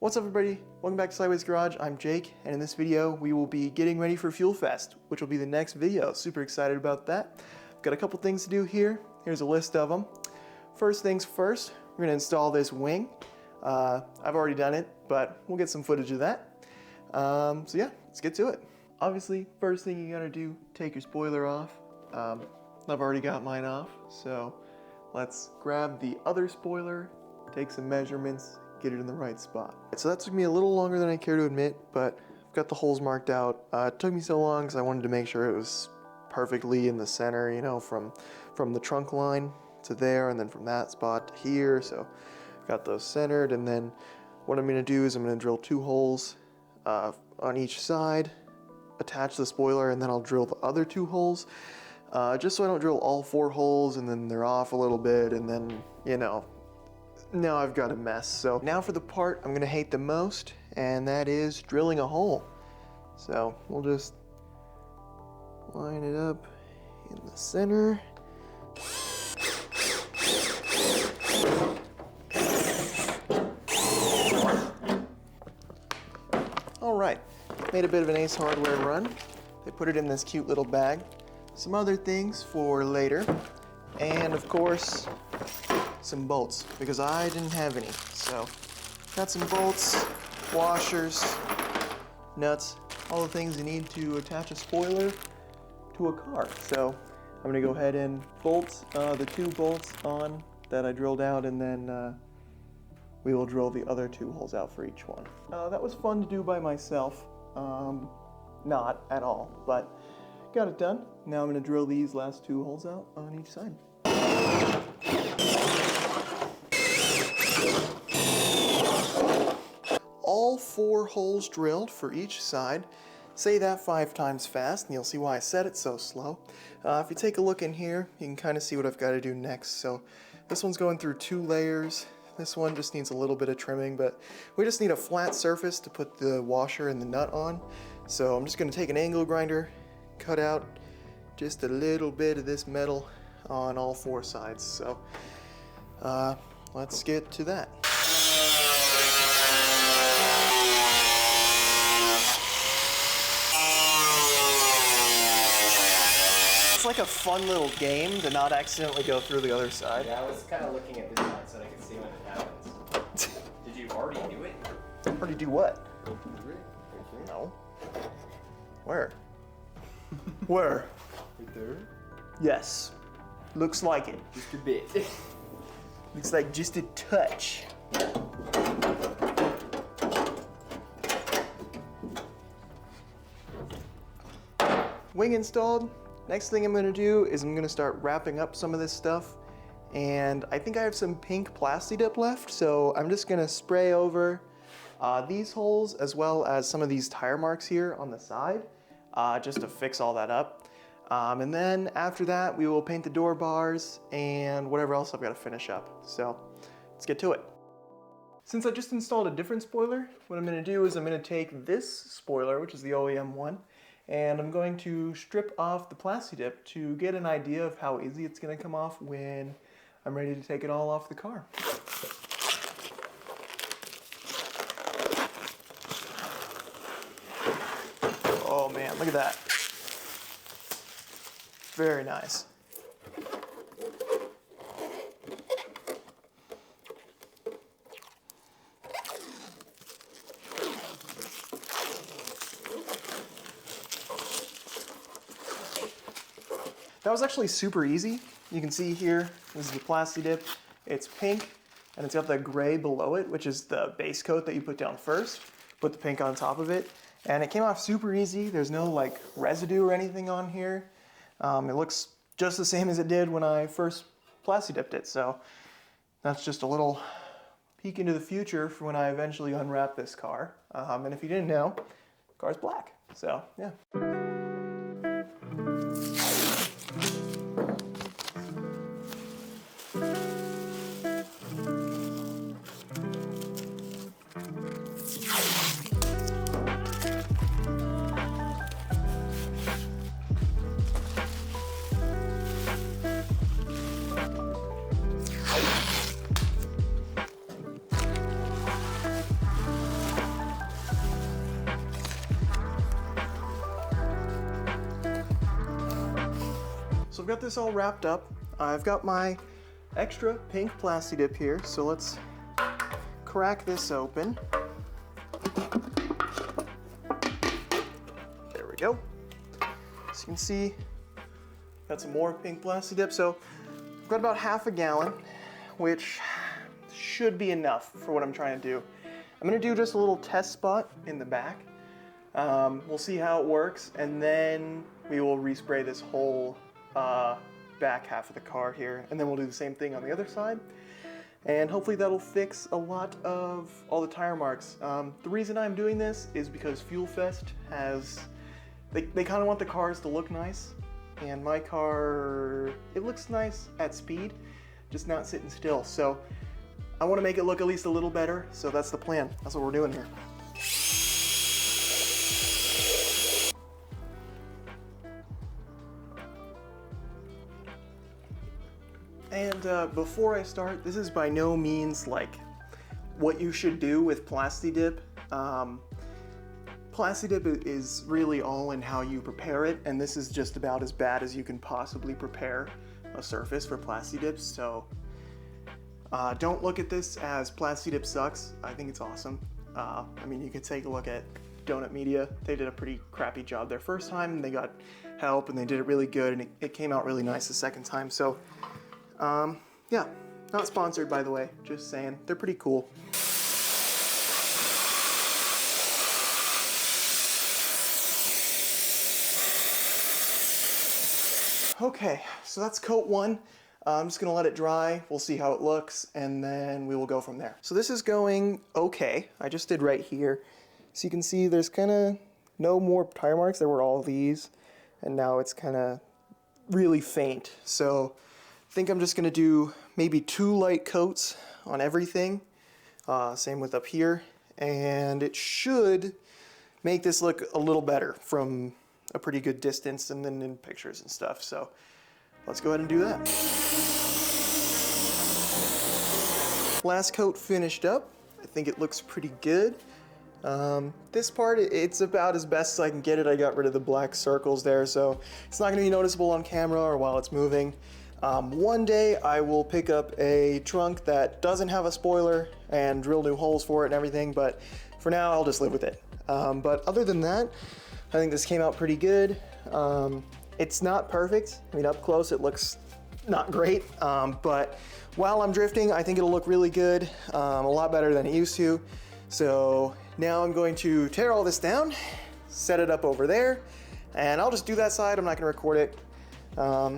What's up everybody? Welcome back to Sideways Garage. I'm Jake, and in this video we will be getting ready for Fuel Fest, which will be the next video. Super excited about that. I've got a couple things to do here. Here's a list of them. First things first, we're going to install this wing. I've already done it, but we'll get some footage of that. So yeah, let's get to it. Obviously, first thing you gotta do, take your spoiler off. I've already got mine off, so let's grab the other spoiler, take some measurements, get it in the right spot. So that took me a little longer than I care to admit, but I've got the holes marked out. It took me so long because I wanted to make sure it was perfectly in the center, you know, from the trunk line to there, and then from that spot to here. So I've got those centered, and then what I'm gonna do is I'm gonna drill 2 holes on each side, attach the spoiler, and then I'll drill the other 2 holes, just so I don't drill all 4 holes and then they're off a little bit, and then, you know, now I've got a mess. So now for the part I'm gonna hate the most, and that is drilling a hole. So we'll just line it up in the center. All right, made a bit of an Ace Hardware run. They put it in this cute little bag. Some other things for later, and of course, some bolts, because I didn't have any. So, got some bolts, washers, nuts, all the things you need to attach a spoiler to a car. So, I'm gonna go ahead and bolt the 2 bolts on that I drilled out, and then we will drill the other 2 holes out for each one. That was fun to do by myself. Not at all, but got it done. Now I'm gonna drill these last 2 holes out on each side. All 4 holes drilled for each side. Say that 5 times fast, and you'll see why I said it so slow. If you take a look in here, you can kind of see what I've got to do next. So this one's going through 2 layers. This one just needs a little bit of trimming, but we just need a flat surface to put the washer and the nut on. So I'm just going to take an angle grinder, cut out just a little bit of this metal on all 4 sides. So let's get to that. It's like a fun little game to not accidentally go through the other side. Yeah, I was kind of looking at this side so I could see when it happens. Did you already do it? Already do what? Go through it? No. Where? Where? Right there? Yes. Looks like it. Just a bit. Looks like just a touch. Wing installed. Next thing I'm gonna do is I'm gonna start wrapping up some of this stuff, and I think I have some pink Plasti Dip left, so I'm just gonna spray over these holes as well as some of these tire marks here on the side, just to fix all that up. And then after that, we will paint the door bars and whatever else I've got to finish up. So let's get to it. Since I just installed a different spoiler, what I'm gonna do is I'm gonna take this spoiler, which is the OEM one, and I'm going to strip off the Plasti Dip to get an idea of how easy it's going to come off when I'm ready to take it all off the car. Oh man, look at that. Very nice. That was actually super easy. You can see here, this is the Plasti Dip. It's pink, and it's got the gray below it, which is the base coat that you put down first. Put the pink on top of it, and it came off super easy. There's no like residue or anything on here. It looks just the same as it did when I first Plasti Dipped it, so that's just a little peek into the future for when I eventually unwrap this car. And if you didn't know, the car's black, so yeah. got this all wrapped up. I've got my extra pink Plasti Dip here, so let's crack this open. There we go. As you can see, got some more pink Plasti Dip. So I've got about half a gallon, which should be enough for what I'm trying to do. I'm gonna do just a little test spot in the back. We'll see how it works, and then we will respray this whole back half of the car here, and then we'll do the same thing on the other side. And hopefully that'll fix a lot of all the tire marks. The reason I'm doing this is because Fuel Fest has, they kind of want the cars to look nice, and my car, it looks nice at speed, just not sitting still. So I want to make it look at least a little better, so that's the plan. That's what we're doing here. And before I start, this is by no means like what you should do with Plasti Dip. Plasti Dip is really all in how you prepare it, and this is just about as bad as you can possibly prepare a surface for Plasti Dip. So don't look at this as Plasti Dip sucks. I think it's awesome. I mean, you could take a look at Donut Media. They did a pretty crappy job their first time, and they got help, and they did it really good, and it came out really nice the second time. So yeah, not sponsored, by the way, just saying. They're pretty cool. Okay, so that's coat one. I'm just gonna let it dry. We'll see how it looks, and then we will go from there. So this is going okay. I just did right here. So you can see there's kind of no more tire marks. There were all these, and now it's kind of really faint. So I think I'm just gonna do maybe 2 light coats on everything. Same with up here, and it should make this look a little better from a pretty good distance and then in pictures and stuff. So let's go ahead and do that. Last coat finished up. I think it looks pretty good. This part, it's about as best as I can get it. I got rid of the black circles there, so it's not gonna be noticeable on camera or while it's moving. One day I will pick up a trunk that doesn't have a spoiler and drill new holes for it and everything, but for now I'll just live with it. But other than that, I think this came out pretty good. It's not perfect. I mean, up close it looks not great, but while I'm drifting, I think it'll look really good, a lot better than it used to. So now I'm going to tear all this down, set it up over there, and I'll just do that side. I'm not gonna record it.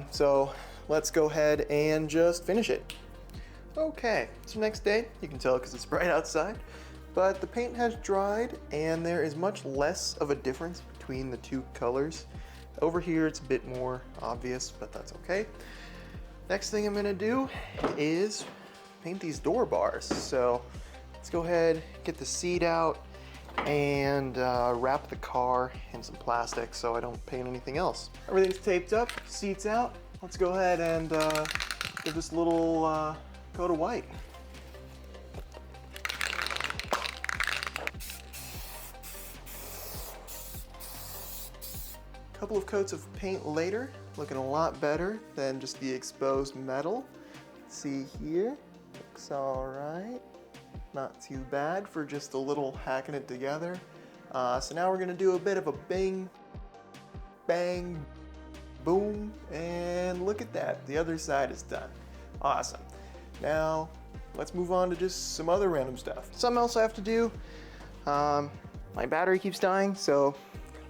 So let's go ahead and just finish it. Okay, so next day, you can tell because it's bright outside, but the paint has dried and there is much less of a difference between the two colors. Over here, it's a bit more obvious, but that's okay. Next thing I'm gonna do is paint these door bars. So let's go ahead, get the seat out, and wrap the car in some plastic so I don't paint anything else. Everything's taped up, seat's out. Let's go ahead and give this a little coat of white. Couple of coats of paint later, looking a lot better than just the exposed metal. See here, looks all right. Not too bad for just a little hacking it together. So now we're gonna do a bit of a bang, bang, boom, and look at that. The other side is done. Awesome. Now, let's move on to just some other random stuff. Something else I have to do. My battery keeps dying, so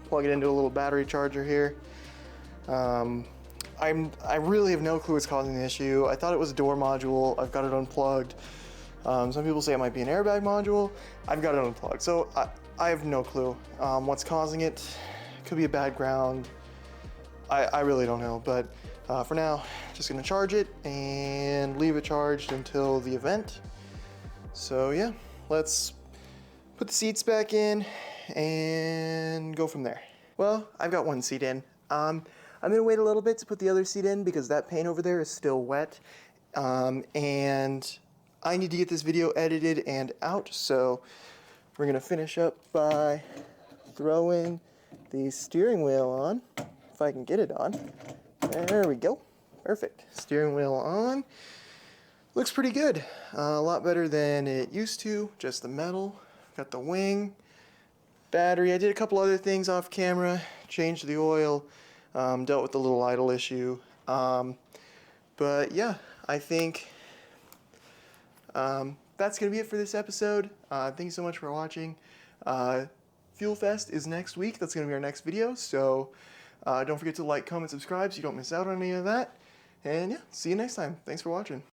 plug it into a little battery charger here. I really have no clue what's causing the issue. I thought it was a door module. I've got it unplugged. Some people say it might be an airbag module. I've got it unplugged, so I have no clue what's causing it. It could be a bad ground. I really don't know, but for now, just gonna charge it and leave it charged until the event. So yeah, let's put the seats back in and go from there. Well, I've got one seat in. I'm gonna wait a little bit to put the other seat in because that paint over there is still wet. And I need to get this video edited and out, so we're gonna finish up by throwing the steering wheel on, if I can get it on. There we go. Perfect. Steering wheel on. Looks pretty good. A lot better than it used to. Just the metal. Got the wing. Battery. I did a couple other things off camera. Changed the oil. Dealt with the little idle issue. But yeah, I think that's going to be it for this episode. Thank you so much for watching. Fuel Fest is next week. That's going to be our next video. So don't forget to like, comment, subscribe so you don't miss out on any of that. And yeah, see you next time. Thanks for watching.